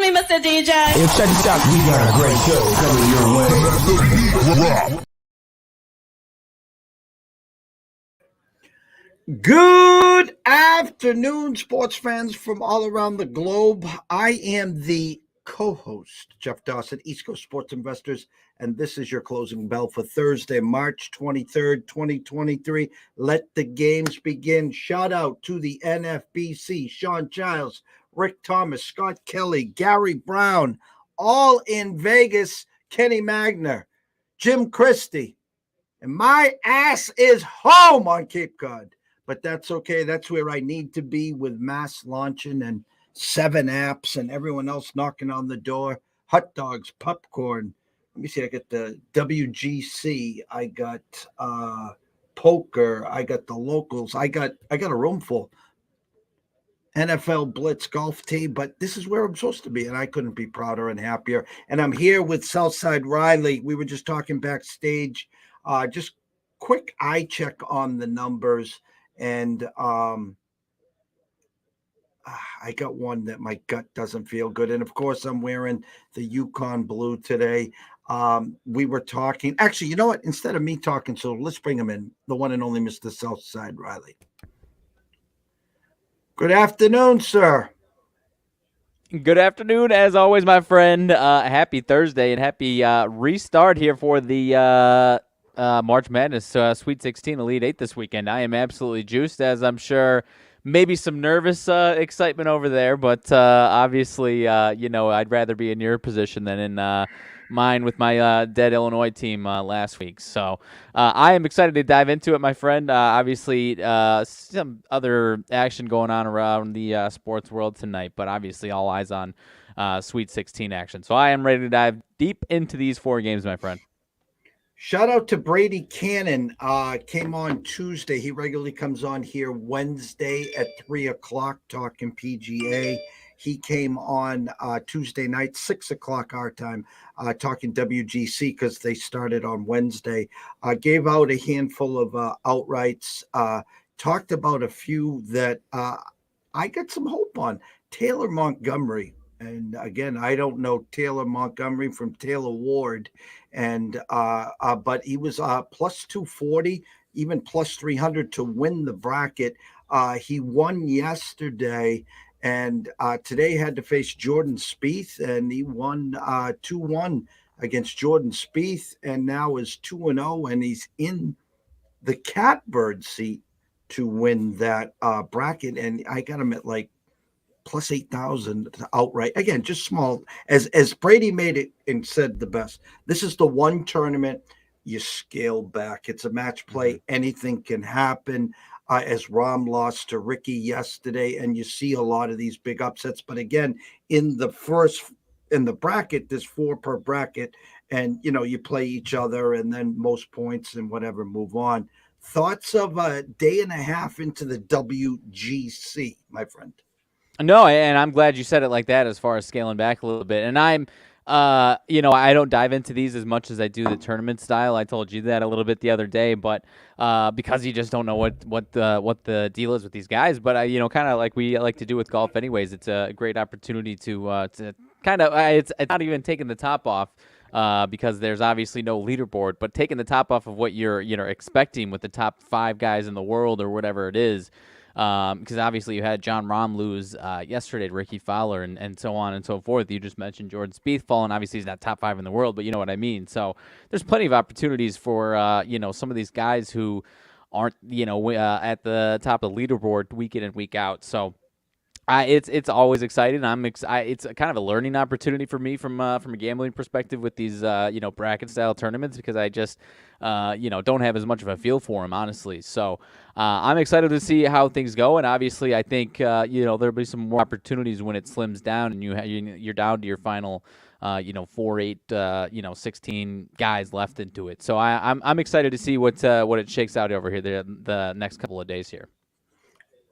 me, Mr. DJ. Hey, check this out. We got a great show coming your way. Good afternoon, sports fans from all around the globe. I am the co-host, Jeff Dawson, East Coast Sports Investors, and this is your closing bell for Thursday, March 23rd, 2023. Let the games begin. Shout out to the NFBC, Sean Giles, Rick Thomas, Scott Kelly, Gary Brown, all in Vegas, Kenny Magner, Jim Christie, and my ass is home on Cape Cod. But that's okay. That's where I need to be with mass launching and 7 apps and everyone else knocking on the door. Hot dogs, popcorn. Let me see. I got the WGC. I got poker. I got the locals. I got a room full. NFL Blitz golf tee, but this is where I'm supposed to be, and I couldn't be prouder and happier. And I'm here with Southside Riley. We were just talking backstage. Just quick eye check on the numbers. And I got one that my gut doesn't feel good. And, of course, I'm wearing the Yukon blue today. We were talking. Actually, you know what? Instead of me talking, so let's bring him in, the one and only Mr. Southside Riley. Good afternoon, sir. Good afternoon, as always, my friend. Happy Thursday and happy restart here for the March Madness Sweet 16 Elite 8 this weekend. I am absolutely juiced, as I'm sure maybe some nervous excitement over there, but obviously, I'd rather be in your position than in mine with my dead Illinois team last week. So I am excited to dive into it, my friend. Obviously, some other action going on around the sports world tonight, but obviously all eyes on Sweet 16 action. So I am ready to dive deep into these 4 games, my friend. Shout out to Brady Cannon. Came on Tuesday. He regularly comes on here Wednesday at 3 o'clock talking PGA. He came on Tuesday night, 6 o'clock our time, talking WGC because they started on Wednesday. Gave out a handful of outrights. Talked about a few that I got some hope on. Taylor Montgomery. And again, I don't know Taylor Montgomery from Taylor Ward, and but he was plus 240, even plus 300 to win the bracket. He won yesterday, and today had to face Jordan Spieth, and he won 2-1 against Jordan Spieth, and now is 2-0, and he's in the catbird seat to win that bracket. And I got him at like plus 8,000 outright. Again, just small. As Brady made it and said the best. This is the one tournament you scale back. It's a match play. Anything can happen. As Rahm lost to Ricky yesterday, and you see a lot of these big upsets. But again, in the bracket, there's 4 per bracket, and you play each other, and then most points and whatever move on. Thoughts of a day and a half into the WGC, my friend? No, and I'm glad you said it like that as far as scaling back a little bit. And I'm, I don't dive into these as much as I do the tournament style. I told you that a little bit the other day, but because you just don't know what the deal is with these guys. But kind of like we like to do with golf, anyways. It's a great opportunity to kind of it's not even taking the top off. Because there's obviously no leaderboard, but taking the top off of what you're expecting with the top 5 guys in the world or whatever it is. Because obviously you had John Rahm lose yesterday to Ricky Fowler and so on and so forth. You just mentioned Jordan Spieth falling. Obviously he's not top 5 in the world, but you know what I mean. So there's plenty of opportunities for some of these guys who aren't at the top of the leaderboard week in and week out. So it's always exciting. It's kind of a learning opportunity for me from a gambling perspective with these bracket style tournaments, because I just don't have as much of a feel for them, honestly. So I'm excited to see how things go, and obviously I think there'll be some more opportunities when it slims down and you're down to your final 4, 8, 16 guys left into it. So I'm excited to see what it shakes out over here the next couple of days here.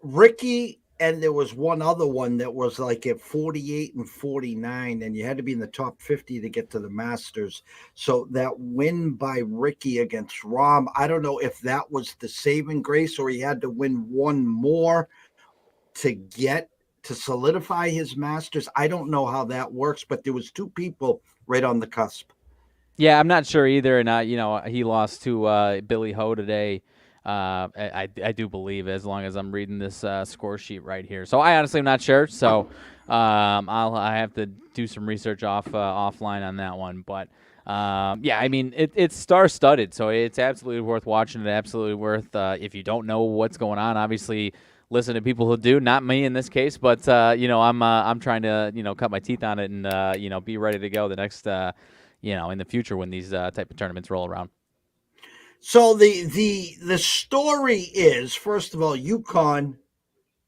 Ricky. And there was one other one that was like at 48 and 49, and you had to be in the top 50 to get to the Masters. So that win by Ricky against Rahm, I don't know if that was the saving grace or he had to win one more to get to solidify his Masters. I don't know how that works, but there was two people right on the cusp. Yeah, I'm not sure either. And he lost to Billy Ho today. I do believe, as long as I'm reading this score sheet right here. So I honestly am not sure. So I have to do some research offline on that one. But yeah, I mean it's star-studded, so it's absolutely worth watching. It absolutely worth if you don't know what's going on. Obviously, listen to people who do. Not me in this case, but I'm trying to cut my teeth on it and be ready to go the next. In the future when these type of tournaments roll around. So the story is, first of all, UConn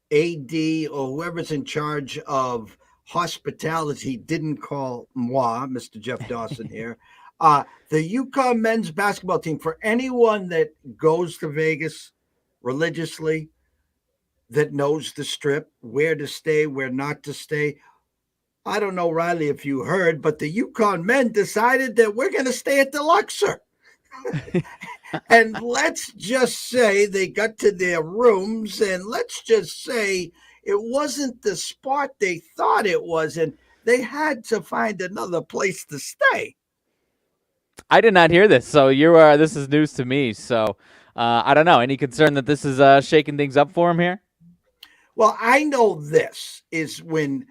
AD or whoever's in charge of hospitality didn't call moi, Mr. Jeff Dawson here. The UConn men's basketball team, for anyone that goes to Vegas religiously, that knows the strip, where to stay, where not to stay. I don't know, Riley, if you heard, but the UConn men decided that we're going to stay at the Luxor. And let's just say they got to their rooms, and let's just say it wasn't the spot they thought it was, and they had to find another place to stay. I did not hear this, so this is news to me. So I don't know. Any concern that this is shaking things up for him here? Well, I know this is when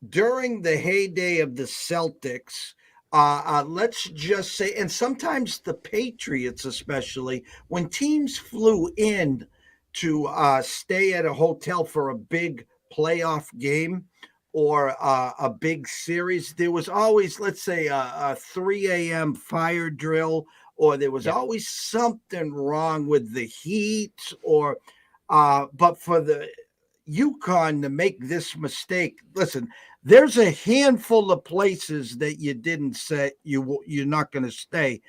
during the heyday of the Celtics, let's just say, and sometimes the Patriots, especially when teams flew in to stay at a hotel for a big playoff game or a big series, there was always, let's say, a 3 a.m. fire drill, or there was always something wrong with the heat, or but for the UConn to make this mistake, listen, there's a handful of places that you didn't say you're not going to stay.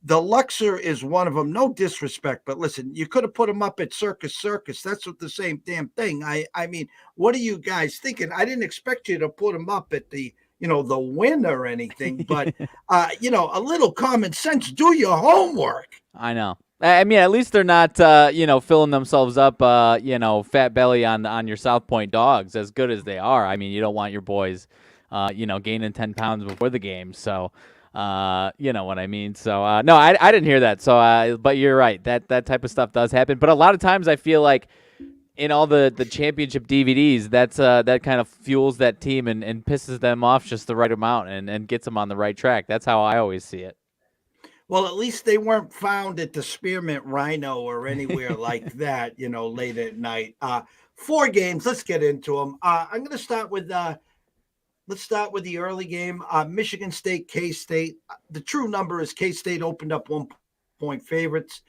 The Luxor is one of them. No disrespect, but listen, you could have put them up at Circus Circus. That's what the same damn thing. I mean, what are you guys thinking? I didn't expect you to put them up at the the Wynn or anything, but a little common sense. Do your homework. I know. I mean, at least they're not, filling themselves up, fat belly on your South Point dogs, as good as they are. I mean, you don't want your boys, gaining 10 pounds before the game. So, you know what I mean? So, no, I didn't hear that. So, but you're right. That type of stuff does happen. But a lot of times I feel like in all the championship DVDs, that kind of fuels that team and pisses them off just the right amount and gets them on the right track. That's how I always see it. Well, at least they weren't found at the Spearmint Rhino or anywhere like that, late at night. 4 games. Let's get into them. I'm going to start with let's start with the early game. Michigan State, K-State. The true number is K-State opened up 1-point favorites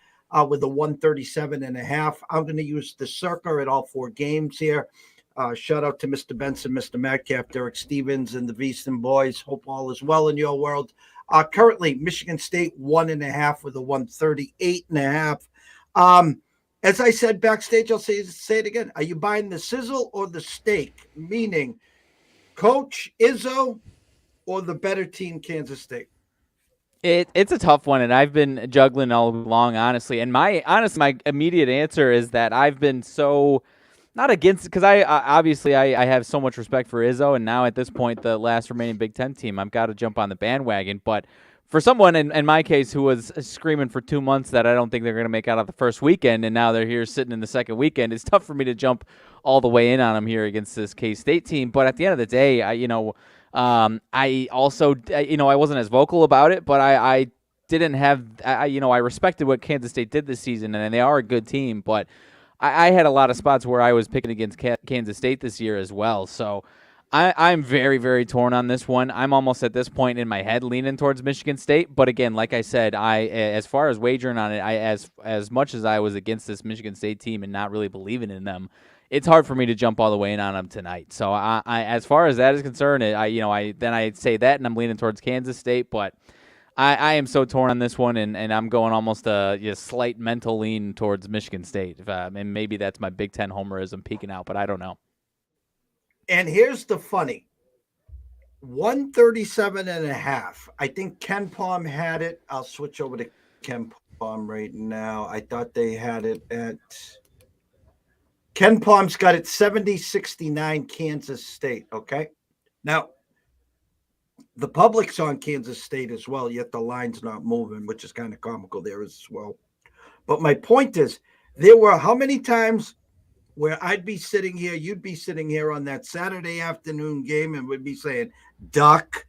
with a 137.5. I'm going to use the circa at all 4 games here. Shout out to Mr. Benson, Mr. Metcalf, Derek Stevens, and the Veaston boys. Hope all is well in your world. Currently, Michigan State 1.5 with a 138.5. As I said backstage, I'll say it again. Are you buying the sizzle or the steak? Meaning, Coach Izzo or the better team, Kansas State? It's a tough one, and I've been juggling all along, honestly. And my immediate answer is that I've been so not against, because I obviously I have so much respect for Izzo, and now at this point, the last remaining Big Ten team, I've got to jump on the bandwagon. But for someone in my case who was screaming for 2 months that I don't think they're going to make out of the first weekend, and now they're here sitting in the second weekend, it's tough for me to jump all the way in on them here against this K-State team. But at the end of the day, I also, I wasn't as vocal about it, but I didn't have, I respected what Kansas State did this season, and they are a good team, but I had a lot of spots where I was picking against Kansas State this year as well. So I'm very, very torn on this one. I'm almost at this point in my head leaning towards Michigan State. But again, like I said, as far as wagering on it, as much as I was against this Michigan State team and not really believing in them, it's hard for me to jump all the way in on them tonight. So I as far as that is concerned, I say that, and I'm leaning towards Kansas State, but I am so torn on this one, and I'm going almost a slight mental lean towards Michigan State. And maybe that's my Big Ten homerism peeking out, but I don't know. And here's the funny. 137.5. I think Ken Palm had it. I'll switch over to Ken Palm right now. I thought they had it at Ken Palm's got it 70-69 Kansas State. Okay. Now, the public's on Kansas State as well, yet the line's not moving, which is kind of comical there as well. But my point is, there were how many times where I'd be sitting here, you'd be sitting here on that Saturday afternoon game and would be saying, duck,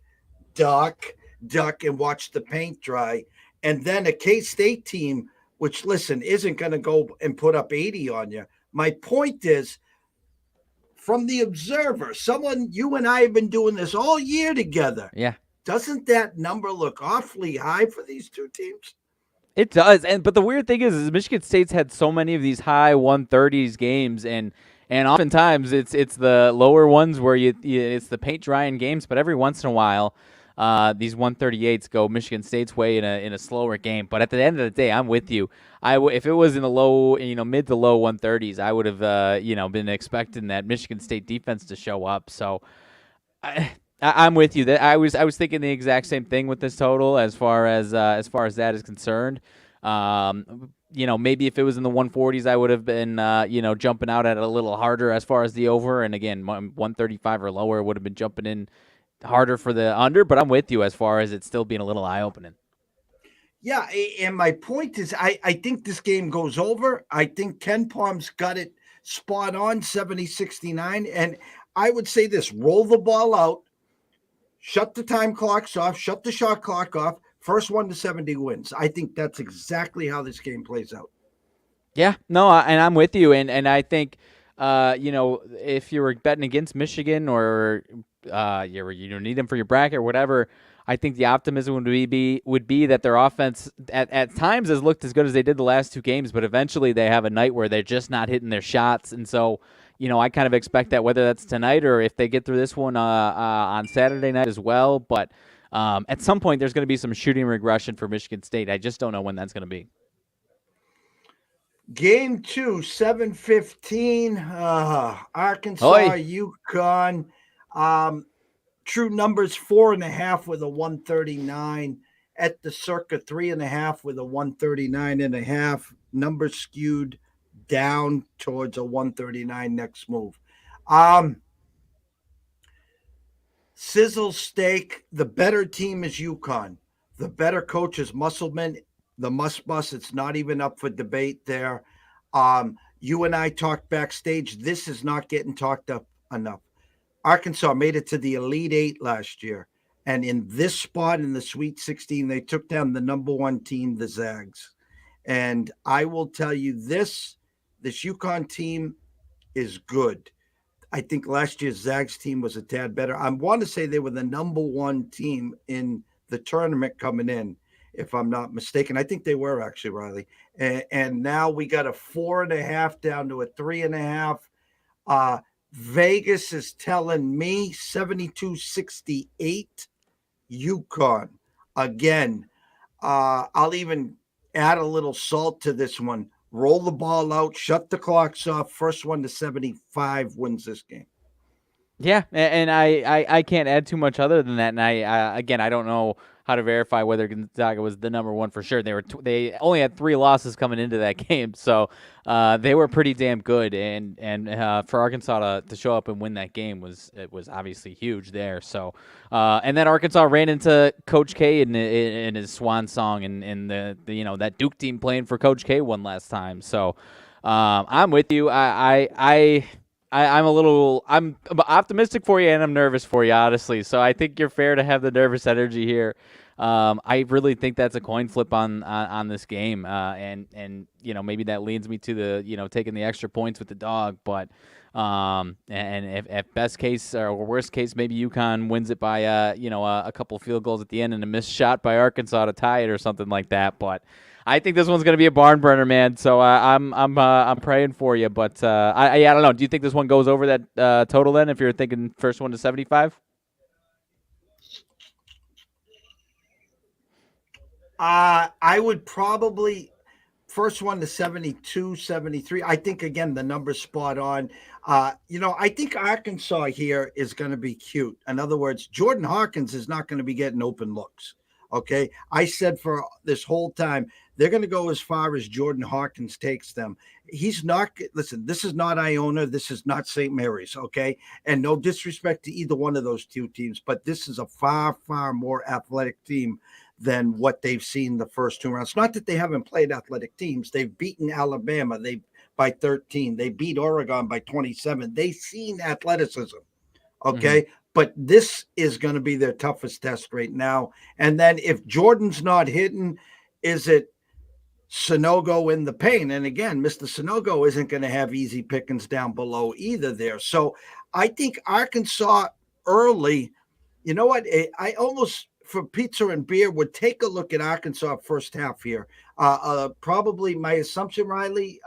duck, duck, and watch the paint dry. And then a K-State team, which, listen, isn't going to go and put up 80 on you. My point is, from the observer, someone, you and I have been doing this all year together. Yeah. Doesn't that number look awfully high for these two teams? It does, but the weird thing is Michigan State's had so many of these high 130s games, and oftentimes it's the lower ones where it's the paint drying games. But every once in a while, these 138s go Michigan State's way in a slower game. But at the end of the day, I'm with you. If it was in the low, mid to low 130s, I would have been expecting that Michigan State defense to show up. So I'm with you. That I was thinking the exact same thing with this total as far as that is concerned. Maybe if it was in the 140s, I would have been jumping out at it a little harder as far as the over. And again, 135 or lower would have been jumping in harder for the under. But I'm with you as far as it still being a little eye opening. Yeah, and my point is, I think this game goes over. I think Ken Palm's got it spot on, 70-69. And I would say this: roll the ball out. Shut the time clocks off, shut the shot clock off. First 1 to 70 wins. I think that's exactly how this game plays out. Yeah, no, and I'm with you. And I think, if you were betting against Michigan or you need them for your bracket or whatever, I think the optimism would be that their offense at times has looked as good as they did the last two games, but eventually they have a night where they're just not hitting their shots. And so, I kind of expect that whether that's tonight or if they get through this one on Saturday night as well. But at some point, there's going to be some shooting regression for Michigan State. I just don't know when that's going to be. Game 2, 7:15. Arkansas, Oy. UConn. True numbers 4.5 with a 139. At the circa 3.5 with a 139.5. Numbers skewed down towards a 139 next move. Sizzle steak. The better team is UConn. The better coach is Musselman. The must bus. It's not even up for debate there. You and I talked backstage. This is not getting talked up enough. Arkansas made it to the Elite Eight last year. And in this spot in the Sweet 16, they took down the number one team, the Zags. And I will tell you this UConn team is good. I think last year's Zags team was a tad better. I want to say they were the number one team in the tournament coming in, if I'm not mistaken. I think they were actually, Riley. And now we got a 4.5 down to a 3.5. Vegas is telling me 72-68 UConn. Again, I'll even add a little salt to this one. Roll the ball out, shut the clocks off. First 1 to 75 wins this game. Yeah, and I can't add too much other than that. And I don't know how to verify whether Gonzaga was the number one for sure. They only had 3 losses coming into that game, so they were pretty damn good. And for Arkansas to show up and win that game was obviously huge there. So and then Arkansas ran into Coach K in his swan song and the that Duke team playing for Coach K one last time. So I'm with you. I'm optimistic for you and I'm nervous for you, honestly. So I think you're fair to have the nervous energy here. I really think that's a coin flip on this game. And maybe that leads me to the, taking the extra points with the dog. But, and if best case or worst case, maybe UConn wins it by, a couple field goals at the end and a missed shot by Arkansas to tie it or something like that. But I think this one's going to be a barn burner, man. So I'm praying for you, but I don't know. Do you think this one goes over that total then? If you're thinking first 1 to 75, I would probably first 1 to 72, 73. I think again the number's spot on. I think Arkansas here is going to be cute. In other words, Jordan Hawkins is not going to be getting open looks. Okay. I said for this whole time, they're going to go as far as Jordan Hawkins takes them. He's not, listen, this is not Iona. This is not St. Mary's. Okay. And no disrespect to either one of those two teams, but this is a far, far more athletic team than what they've seen the first two rounds. Not that they haven't played athletic teams. They've beaten Alabama by 13. They beat Oregon by 27. They've seen athleticism. Okay. Mm-hmm. But this is going to be their toughest test right now. And then if Jordan's not hitting, is it Sonogo in the paint? And again, Mr. Sonogo isn't going to have easy pickings down below either there. So I think Arkansas early, you know what? I almost, for pizza and beer, would take a look at Arkansas first half here. Probably my assumption, Riley,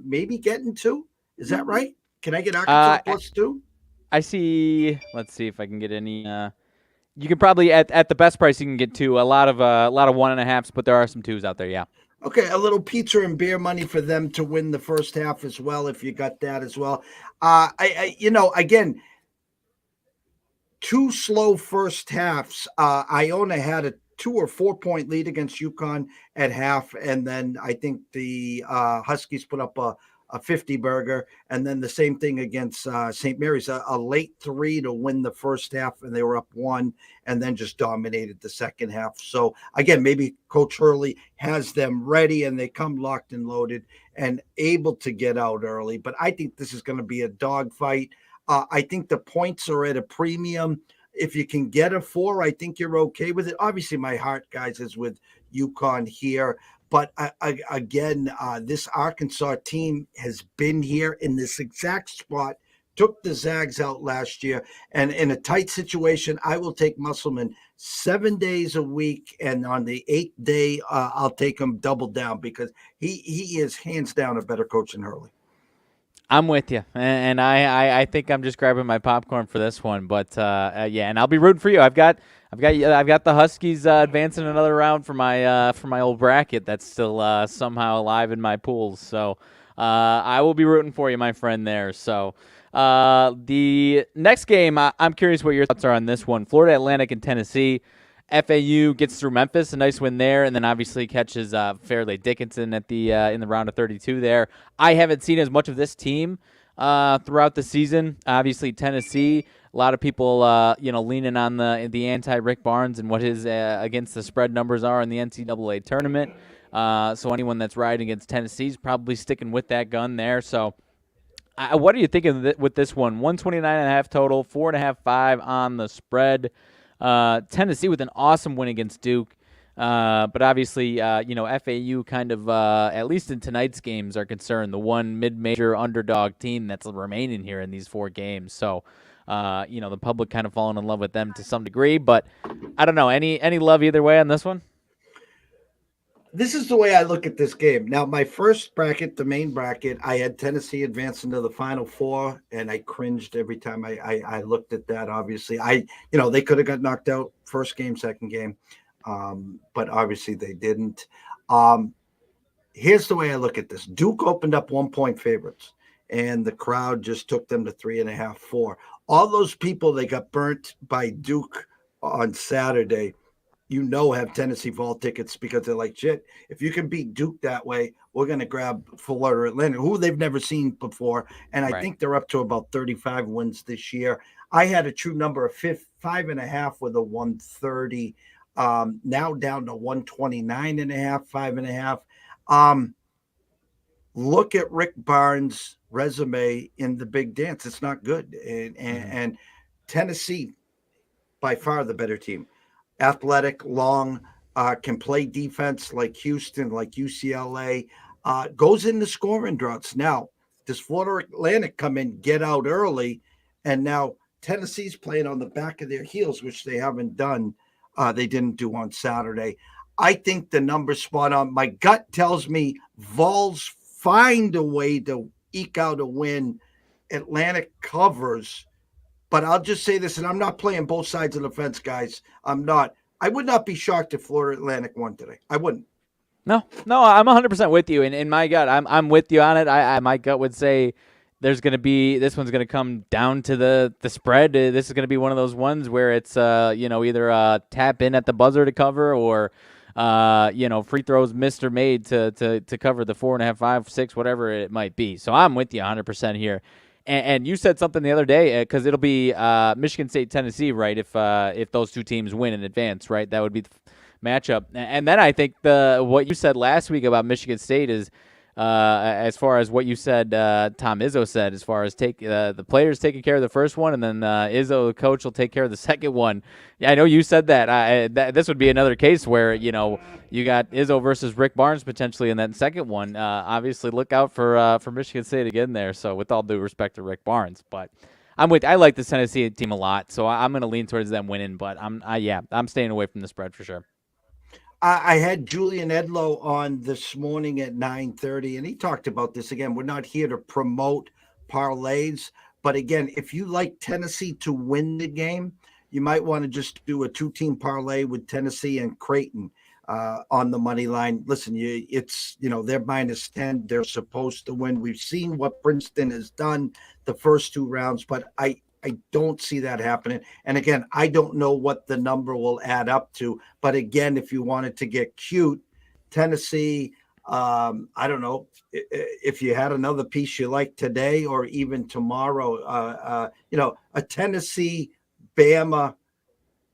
maybe getting 2. Is that right? Can I get Arkansas plus 2? I see. Let's see if I can get any. You can probably at the best price you can get 2. A lot of 1.5s, but there are some 2s out there. Yeah. Okay, a little pizza and beer money for them to win the first half as well, if you got that as well. Again, 2 slow first halves. Iona had a 2 or 4 point lead against UConn at half, and then I think the Huskies put up a 50 burger, and then the same thing against St. Mary's, a late 3 to win the first half, and they were up 1 and then just dominated the second half. So again, maybe Coach Hurley has them ready and they come locked and loaded and able to get out early. But I think this is going to be a dogfight. I think the points are at a premium. If you can get a 4, I think you're okay with it. Obviously, my heart, guys, is with UConn here. But again, this Arkansas team has been here in this exact spot, took the Zags out last year. And in a tight situation, I will take Musselman 7 days a week. And on the 8th day, I'll take him double down because he is hands down a better coach than Hurley. I'm with you, and I think I'm just grabbing my popcorn for this one. But yeah, and I'll be rooting for you. I've got the Huskies advancing another round for my old bracket that's still somehow alive in my pools. So I will be rooting for you, my friend. There. So the next game, I'm curious what your thoughts are on this one. Florida Atlantic and Tennessee. FAU gets through Memphis, a nice win there, and then obviously catches Fairleigh Dickinson at the in the round of 32 there. I haven't seen as much of this team throughout the season. Obviously, Tennessee, a lot of people leaning on the anti-Rick Barnes and what his against the spread numbers are in the NCAA tournament. So anyone that's riding against Tennessee is probably sticking with that gun there. So what are you thinking with this one? 129.5 total, 4.5 on the spread. Tennessee with an awesome win against Duke. But obviously, FAU kind of, at least in tonight's games, are concerned. The one mid-major underdog team that's remaining here in these 4 games. So, the public kind of falling in love with them to some degree. But I don't know. Any love either way on this one? This is the way I look at this game. Now, my first bracket, the main bracket, I had Tennessee advance into the Final Four, and I cringed every time I looked at that, obviously. They could have got knocked out first game, second game, but obviously they didn't. Here's the way I look at this. Duke opened up 1-point favorites, and the crowd just took them to 3.5, 4. All those people that got burnt by Duke on Saturday, have Tennessee Vol tickets because they're like, shit, if you can beat Duke that way, we're going to grab Florida Atlantic, who they've never seen before. And I think they're up to about 35 wins this year. I had a true number of 5.5 with a 130. Now down to 129.5, 5.5. Look at Rick Barnes' resume in the Big Dance. It's not good. And Tennessee, by far the better team. Athletic, long, can play defense like Houston, like UCLA, goes into scoring droughts. Now, does Florida Atlantic come in, get out early, and now Tennessee's playing on the back of their heels, which they haven't done. They didn't do on Saturday. I think the number's spot on. My gut tells me Vols find a way to eke out a win. Atlantic covers. But I'll just say this, and I'm not playing both sides of the fence, guys. I'm not. I would not be shocked if Florida Atlantic won today. I wouldn't. No, I'm 100% with you. And in my gut, I'm with you on it. My gut would say there's going to be this one's going to come down to the spread. This is going to be one of those ones where it's either tap in at the buzzer to cover or free throws missed or made to cover the 4.5, 5, 6, whatever it might be. So I'm with you 100% here. And you said something the other day because it'll be Michigan State, Tennessee, right? If those two teams win in advance, right? That would be the matchup. And then I think what you said last week about Michigan State is as far as what you said, Tom Izzo said, as far as the players taking care of the first one, and then Izzo, the coach, will take care of the second one. Yeah, I know you said that. This would be another case where you got Izzo versus Rick Barnes potentially in that second one. Obviously, look out for Michigan State again there. So, with all due respect to Rick Barnes, but I like the Tennessee team a lot, so I'm going to lean towards them winning. But I'm staying away from the spread for sure. I had Julian Edlow on this morning at 9:30, and he talked about this again. We're not here to promote parlays, but again, if you like Tennessee to win the game, you might want to just do a 2-team parlay with Tennessee and Creighton on the money line. Listen, they're -10. They're supposed to win. We've seen what Princeton has done the first 2 rounds, but I don't see that happening. And again, I don't know what the number will add up to. But again, if you wanted to get cute, Tennessee, I don't know if you had another piece you like today or even tomorrow, a Tennessee, Bama,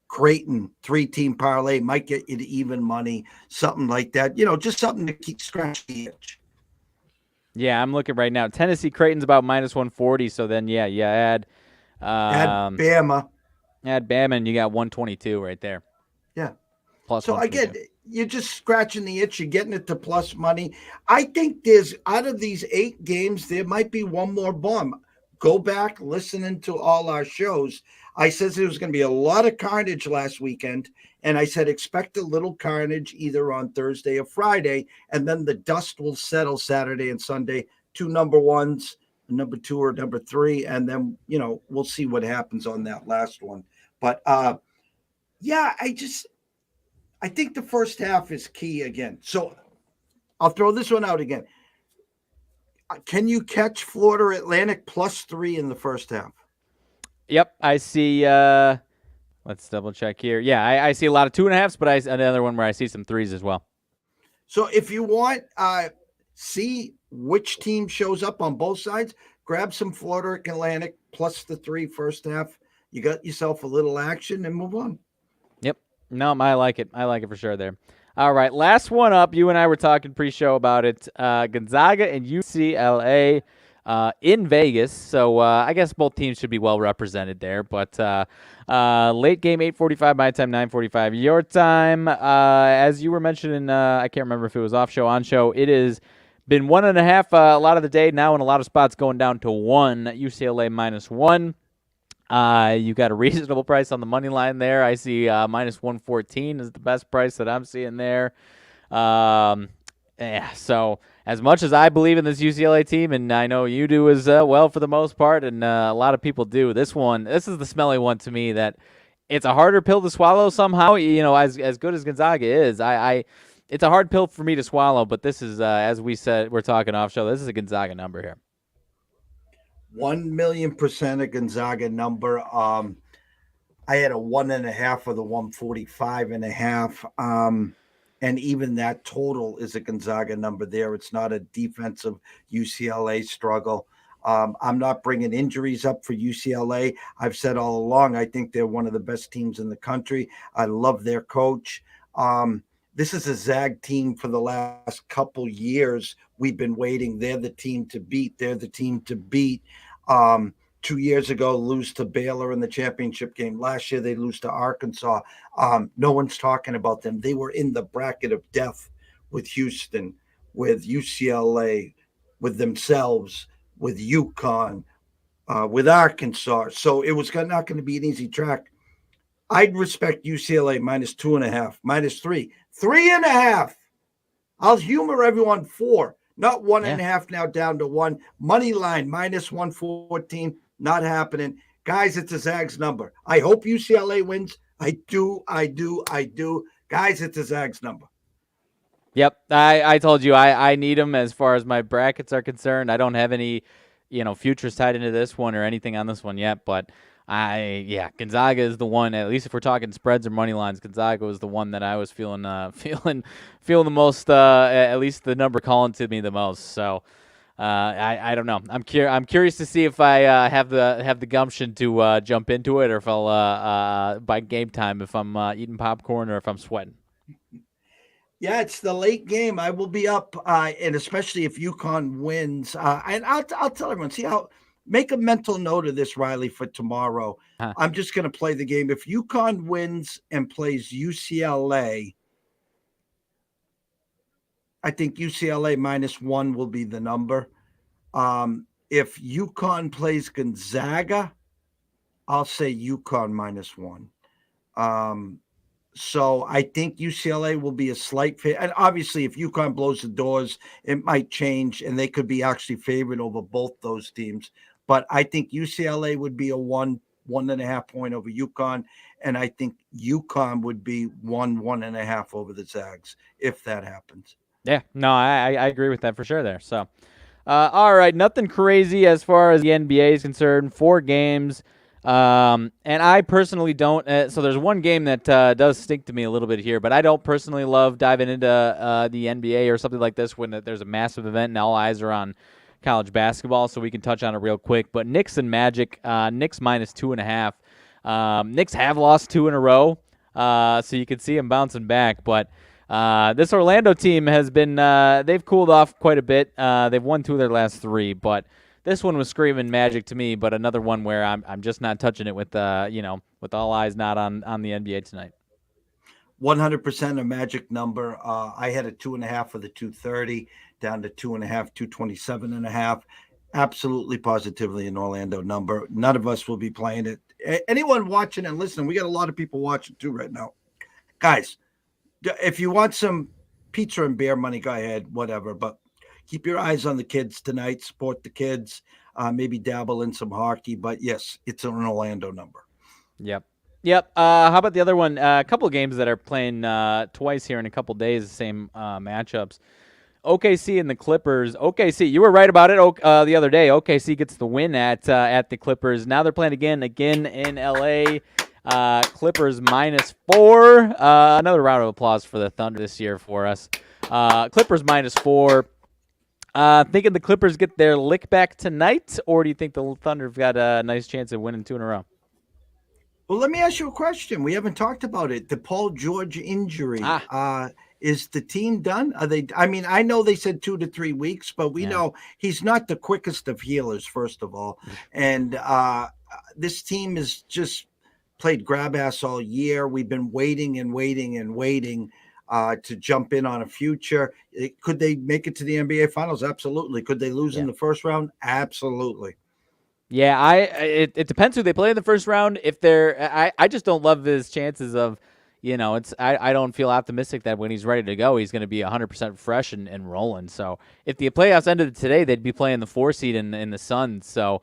Creighton 3-team parlay might get you to even money, something like that. Just something to keep scratching the itch. Yeah, I'm looking right now. Tennessee, Creighton's about -140. So then, add Bama. Add Bama, and you got 122 right there. Yeah. Plus so again, you're just scratching the itch. You're getting it to plus money. I think there's out of these 8 games, there might be one more bomb. Go back, listening to all our shows. I said there was going to be a lot of carnage last weekend, and I said expect a little carnage either on Thursday or Friday, and then the dust will settle Saturday and Sunday. 2 number ones. Number 2 or number 3, and then we'll see what happens on that last one. But I think the first half is key again. So I'll throw this one out again. Can you catch Florida Atlantic +3 in the first half? Yep, I see. Let's double check here. Yeah, I see a lot of 2.5s, but another one where I see some 3s as well. So if you want, see which team shows up on both sides, grab some Florida Atlantic +3 first half. You got yourself a little action and move on. Yep. No, I like it. I like it for sure there. All right, last one up. You and I were talking pre-show about it. Gonzaga and UCLA in Vegas. So I guess both teams should be well represented there. But late game, 8:45 my time, 9:45 your time. As you were mentioning, I can't remember if it was off show, on show. It is been 1.5 a lot of the day now, in a lot of spots going down to 1. UCLA -1. You got a reasonable price on the money line there. I see -114 is the best price that I'm seeing there. So as much as I believe in this UCLA team, and I know you do as well for the most part, and a lot of people do, this is the smelly one to me, that it's a harder pill to swallow somehow. As good as Gonzaga is, it's a hard pill for me to swallow, but this is, as we said, we're talking off show, this is a Gonzaga number here. 1,000,000% a Gonzaga number. I had a 1.5 of the 145.5. And even that total is a Gonzaga number there. It's not a defensive UCLA struggle. I'm not bringing injuries up for UCLA. I've said all along, I think they're one of the best teams in the country. I love their coach. This is a Zag team for the last couple years. We've been waiting. They're the team to beat. 2 years ago, lose to Baylor in the championship game. Last year, they lose to Arkansas. No one's talking about them. They were in the bracket of death with Houston, with UCLA, with themselves, with UConn, with Arkansas. So it was not going to be an easy track. I'd respect UCLA -2.5, -3, 3.5. I'll humor everyone 4, not 1.5 now down to 1. Money line -114, not happening. Guys, it's a Zags number. I hope UCLA wins. I do. Guys, it's a Zags number. Yep, I told you I need them as far as my brackets are concerned. I don't have any futures tied into this one or anything on this one yet, but Gonzaga is the one. At least if we're talking spreads or money lines, Gonzaga was the one that I was feeling feeling the most. At least the number calling to me the most. So I don't know. I'm curious to see if I have the gumption to jump into it, or if I'll by game time if I'm eating popcorn or if I'm sweating. Yeah, it's the late game. I will be up, and especially if UConn wins. And I'll tell everyone. Make a mental note of this, Riley, for tomorrow. Huh. I'm just going to play the game. If UConn wins and plays UCLA, I think UCLA -1 will be the number. If UConn plays Gonzaga, I'll say UConn -1. So I think UCLA will be a slight fit. And obviously, if UConn blows the doors, it might change, and they could be actually favored over both those teams. But I think UCLA would be a 1.5 point over UConn, and I think UConn would be 1.5 over the Zags if that happens. Yeah, no, I agree with that for sure there. So, all right, nothing crazy as far as the NBA is concerned. 4 games. And I personally don't. So there's one game that does stink to me a little bit here, but I don't personally love diving into the NBA or something like this when there's a massive event and all eyes are on college basketball. So we can touch on it real quick. But Knicks and Magic, Knicks -2.5. Knicks have lost 2 in a row, so you can see them bouncing back. But this Orlando team has been they've cooled off quite a bit. They've won 2 of their last 3, but this one was screaming Magic to me, but another one where I'm just not touching it with with all eyes not on the NBA tonight. 100% a Magic number. I had a 2.5 for the 230 down to 2.5, 227.5. Absolutely, positively an Orlando number. None of us will be playing it. Anyone watching and listening, we got a lot of people watching too right now, guys. If you want some pizza and beer money, go ahead, whatever. But keep your eyes on the kids tonight. Support the kids. Maybe dabble in some hockey. But yes, it's an Orlando number. Yep. How about the other one? A couple of games that are playing twice here in a couple of days, the same matchups. OKC and the Clippers. OKC, you were right about it the other day. OKC gets the win at the Clippers. Now they're playing again in LA. Clippers -4. Another round of applause for the Thunder this year for us. Clippers -4. Thinking the Clippers get their lick back tonight, or do you think the Thunder have got a nice chance of winning 2 in a row? Well, let me ask you a question. We haven't talked about it. The Paul George injury. Is the team done? Are they? I mean, I know they said 2 to 3 weeks, but we know he's not the quickest of healers, first of all. And this team has just played grab ass all year. We've been waiting and waiting and waiting to jump in on a future. Could they make it to the NBA Finals? Absolutely. Could they lose in the first round? Absolutely. Yeah, it depends who they play in the first round. If they're, I just don't love his chances of, I don't feel optimistic that when he's ready to go, he's going to be 100% fresh and rolling. So if the playoffs ended today, they'd be playing the 4 seed in the Suns. So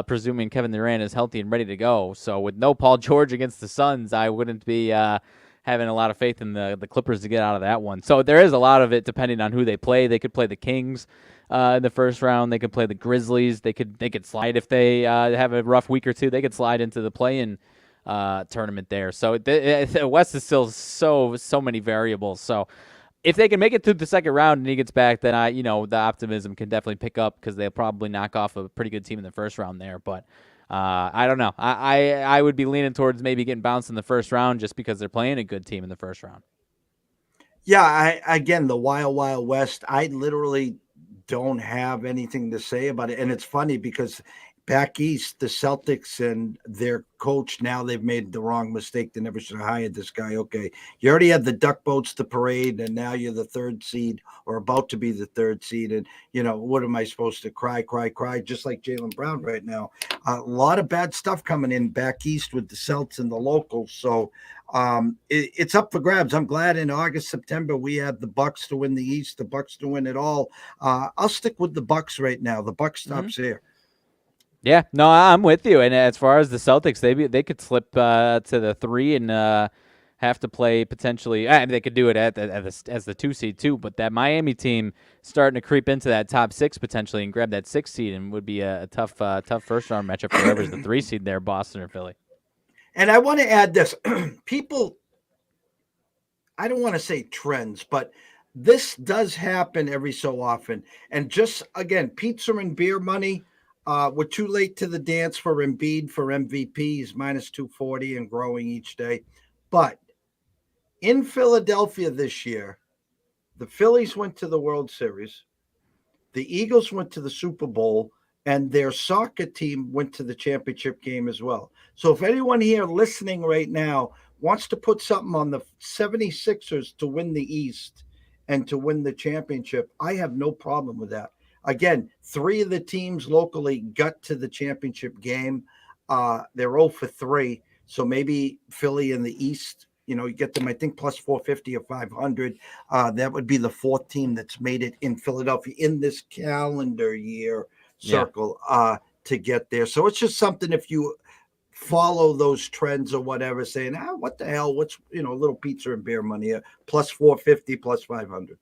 presuming Kevin Durant is healthy and ready to go. So with no Paul George against the Suns, I wouldn't be having a lot of faith in the Clippers to get out of that one. So there is a lot of it depending on who they play. They could play the Kings in the first round. They could play the Grizzlies. They could slide if they have a rough week or two. They could slide into the play-in tournament there. So the West is still so many variables. So if they can make it through the second round and he gets back, then the optimism can definitely pick up because they'll probably knock off a pretty good team in the first round there. But I don't know. I would be leaning towards maybe getting bounced in the first round just because they're playing a good team in the first round. Yeah, again, the Wild Wild West, I literally don't have anything to say about it. And it's funny because back east, the Celtics and their coach, now they've made the wrong mistake. They never should have hired this guy. Okay, you already had the duck boats to parade, and now you're the 3rd seed or about to be the 3rd seed. And, what am I supposed to cry, just like Jaylen Brown right now? A lot of bad stuff coming in back east with the Celts and the locals. So it's up for grabs. I'm glad in August, September, we had the Bucks to win the East, the Bucks to win it all. I'll stick with the Bucks right now. The Bucks stops here. Yeah, no, I'm with you. And as far as the Celtics, they could slip to the 3 and have to play potentially. They could do it as the 2 seed too, but that Miami team starting to creep into that top 6 potentially and grab that 6 seed, and would be a tough first round matchup for whoever's the 3 seed there, Boston or Philly. And I want to add this: people, I don't want to say trends, but this does happen every so often. And just again, pizza and beer money. We're too late to the dance for Embiid for MVP. He's minus 240 and growing each day. But in Philadelphia this year, the Phillies went to the World Series, the Eagles went to the Super Bowl, and their soccer team went to the championship game as well. So if anyone here listening right now wants to put something on the 76ers to win the East and to win the championship, I have no problem with that. Again, 3 of the teams locally got to the championship game. They're 0 for 3. So maybe Philly in the East, you get them, I think, plus 450 or 500. That would be the 4th team that's made it in Philadelphia in this calendar year circle to get there. So it's just something, if you follow those trends or whatever, saying, what the hell? What's, a little pizza and beer money, plus 450, plus 500.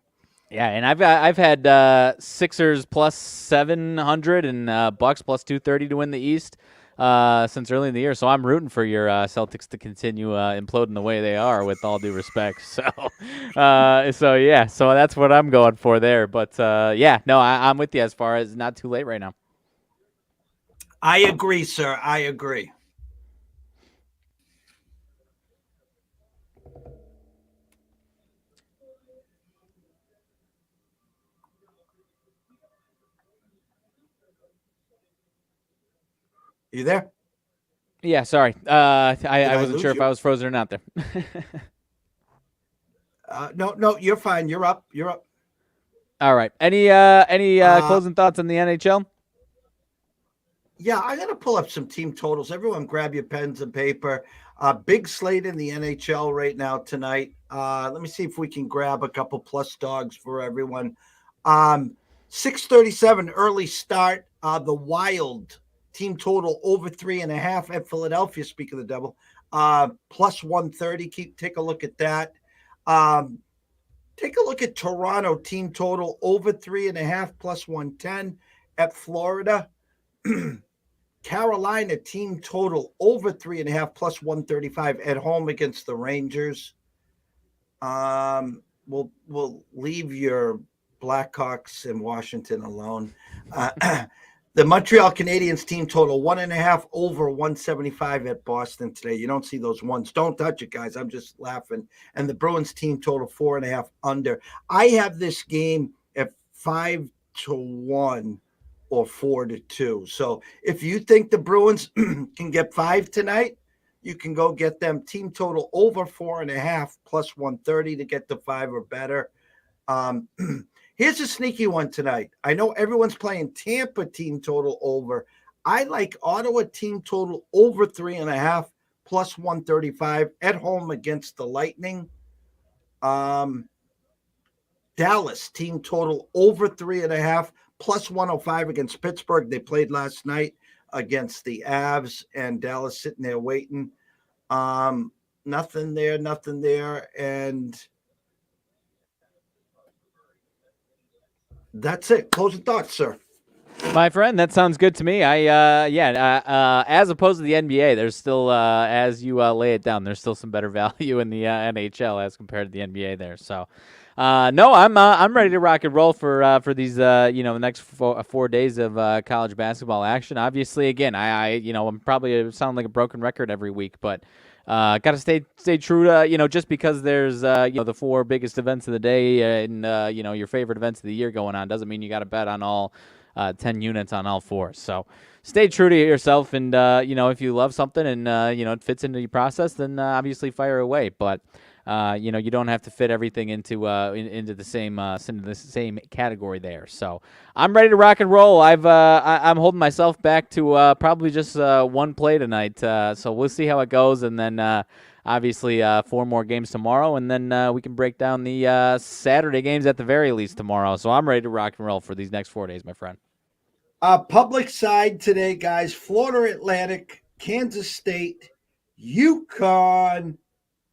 Yeah, and I've had Sixers plus 700 and Bucks plus 230 to win the East since early in the year. So I'm rooting for your Celtics to continue imploding the way they are, with all due respect. So, so that's what I'm going for there. But I'm with you as far as not too late right now. I agree, sir. I agree. You there? Yeah, sorry. I wasn't sure if I was frozen or not there. No, you're fine. You're up. All right. Any closing thoughts on the NHL? Yeah, I got to pull up some team totals. Everyone grab your pens and paper. Big slate in the NHL right now tonight. Let me see if we can grab a couple plus dogs for everyone. 6:37 early start. The Wild team total over 3.5 at Philadelphia. Speak of the devil, plus 130. Take a look at that. Take a look at Toronto team total over 3.5 plus 110 at Florida. Carolina team total over 3.5 plus 135 at home against the Rangers. We'll leave your Blackhawks in Washington alone. The Montreal Canadiens team total 1.5 over 175 at Boston today. You don't see those ones. Don't touch it, guys. I'm just laughing. And the Bruins team total 4.5 under. I have this game at 5-1 or 4-2. So if you think the Bruins can get 5 tonight, you can go get them team total over 4.5 plus 130 to get to 5 or better. Here's a sneaky one tonight. I know everyone's playing Tampa team total over. I like Ottawa team total over 3.5 plus 135 at home against the Lightning. Dallas team total over 3.5 plus 105 against Pittsburgh. They played last night against the Avs, and Dallas sitting there waiting. Nothing there. And that's it. Closing thoughts, sir. My friend, that sounds good to me. As opposed to the NBA, there's still, as you lay it down, there's still some better value in the NHL as compared to the NBA there. So, no, I'm ready to rock and roll for these the next 4 days of college basketball action. Obviously, again, I'm probably sound like a broken record every week, but got to stay true to just because there's the 4 biggest events of the day and your favorite events of the year going on doesn't mean you got to bet on all 10 units on all 4. So stay true to yourself, and if you love something and it fits into your process, then obviously fire away. But you don't have to fit everything into the same category there. So I'm ready to rock and roll. I'm holding myself back to probably just 1 play tonight. So we'll see how it goes, and then obviously 4 more games tomorrow, and then we can break down the Saturday games at the very least tomorrow. So I'm ready to rock and roll for these next 4 days, my friend. Public side today, guys. Florida Atlantic, Kansas State, UConn,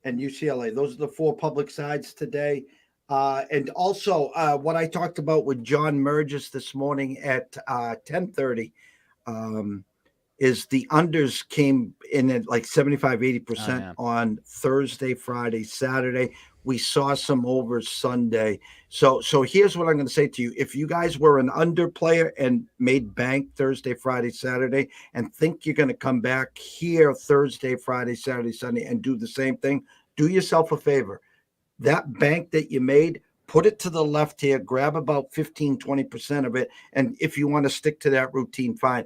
and UCLA. Those are the 4 public sides today. And also what I talked about with John Merges this morning at 10:30 is the unders came in at like 75, 80% on Thursday, Friday, Saturday. We saw some overs Sunday. So here's what I'm going to say to you. If you guys were an under player and made bank Thursday, Friday, Saturday, and think you're going to come back here Thursday, Friday, Saturday, Sunday, and do the same thing, do yourself a favor. That bank that you made, put it to the left here, grab about 15, 20% of it. And if you want to stick to that routine, fine.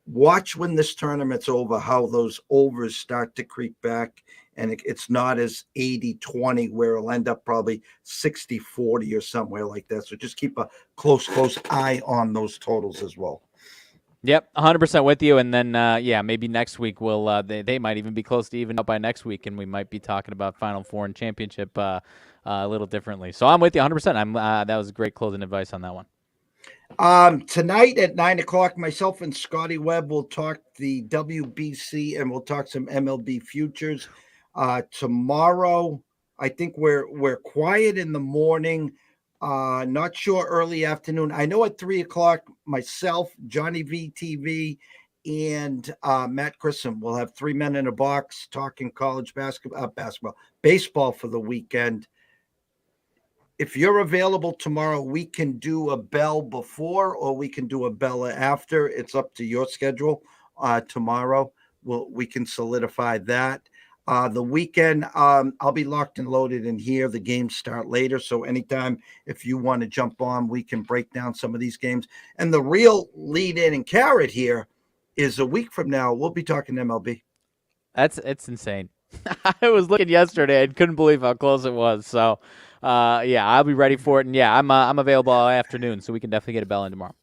Watch when this tournament's over, how those overs start to creep back. And it's not as 80-20 where it'll end up probably 60-40 or somewhere like that. So just keep a close eye on those totals as well. Yep, 100% with you. And then, maybe next week they might even be close to even up by next week, and we might be talking about Final Four and championship a little differently. So I'm with you 100%. That was great closing advice on that one. Tonight at 9:00, myself and Scotty Webb will talk the WBC and we'll talk some MLB futures. Tomorrow, I think we're quiet in the morning. Not sure early afternoon. I know at 3:00, myself, Johnny VTV, and Matt Grissom will have 3 men in a box talking college baseball for the weekend. If you're available tomorrow, we can do a bell before or we can do a bell after. It's up to your schedule. Tomorrow, we can solidify that. The weekend, I'll be locked and loaded in here. The games start later. So anytime if you want to jump on, we can break down some of these games. And the real lead in and carrot here is a week from now, we'll be talking MLB. It's insane. I was looking yesterday and couldn't believe how close it was. So, I'll be ready for it. And I'm available all afternoon, so we can definitely get a bell in tomorrow.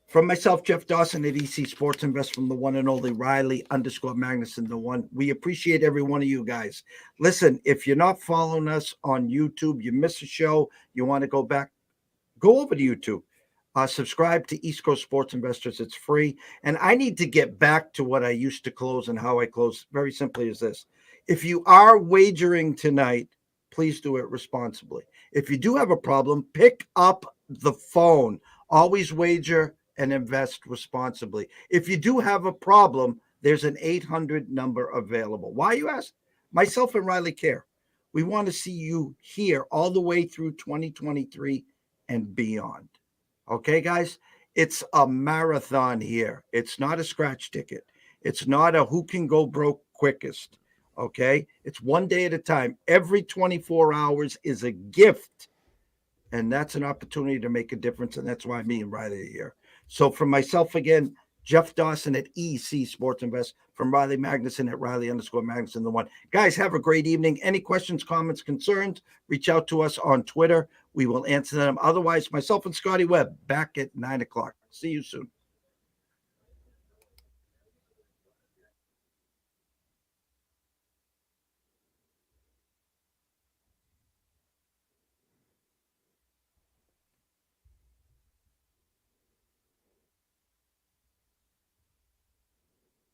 From myself, Jeff Dawson at EC Sports Invest, from the one and only Riley _Magnuson, the one. We appreciate every one of you guys. Listen, if you're not following us on YouTube, you miss a show, you want to go back, go over to YouTube. Subscribe to East Coast Sports Investors. It's free. And I need to get back to what I used to close and how I close. Very simply is this. If you are wagering tonight, please do it responsibly. If you do have a problem, pick up the phone. Always wager and invest responsibly. If you do have a problem, there's an 800 number available. Why, you ask? Myself and Riley care. We want to see you here all the way through 2023 and beyond. Okay, guys? It's a marathon here. It's not a scratch ticket. It's not a who can go broke quickest. Okay? It's one day at a time. Every 24 hours is a gift. And that's an opportunity to make a difference. And that's why me and Riley are here. So from myself again, Jeff Dawson at EC Sports Invest, from Riley Magnuson at Riley _Magnuson, the one. Guys, have a great evening. Any questions, comments, concerns, reach out to us on Twitter. We will answer them. Otherwise, myself and Scotty Webb back at 9:00. See you soon.